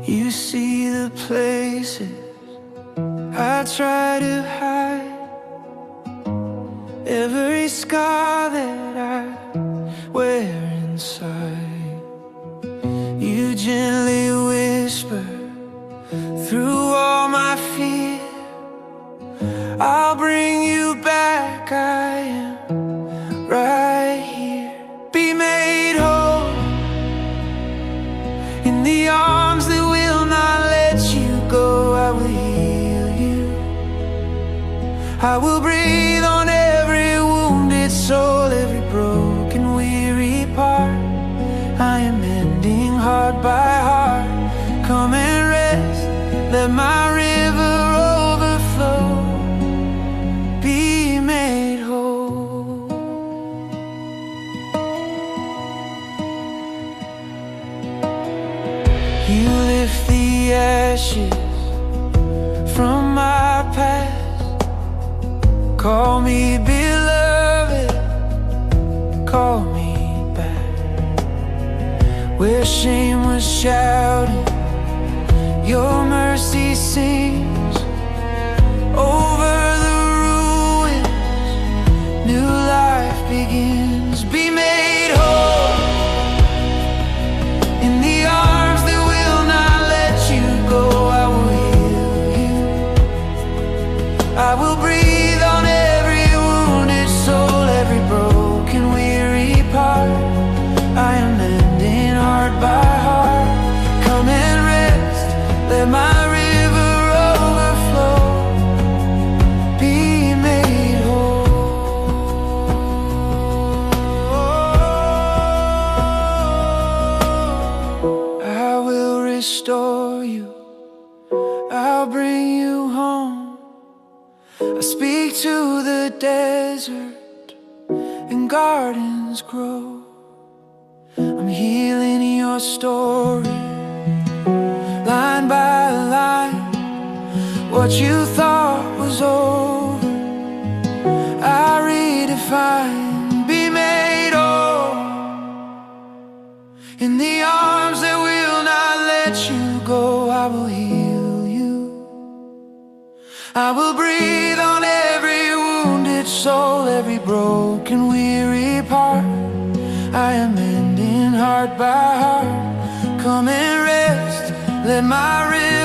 You see the places I try to hide, every scar that I wear inside. You gently whisper through all my fear, I'll bring you back, I am right here. Be made whole in the arms that will not let you go. I will heal you, I will breathe on every wounded soul, every broken, weary part. I am mending heart by heart. Come and rest, let my river overflow. Be made whole. You lift the ashes from my past, call me beloved, call me back. Where shame was shouting, your mercy sings over the ruins, new life begins. Be made whole in the arms that will not let you go. I will heal you, I will breathe on every wounded soul, every broken, weary part. I am mending heart by heart. Come and rest, let my river overflow. Be made whole. I will restore you, I'll bring you home. I speak to the desert and gardens grow. I'm healing your story, line by line. What you thought was over, I redefine. Be made whole in the arms that will not let you go. I will heal you, I will breathe on every wounded soul, every broken, weary part. I am mending heart by heart. Come and rest, let my river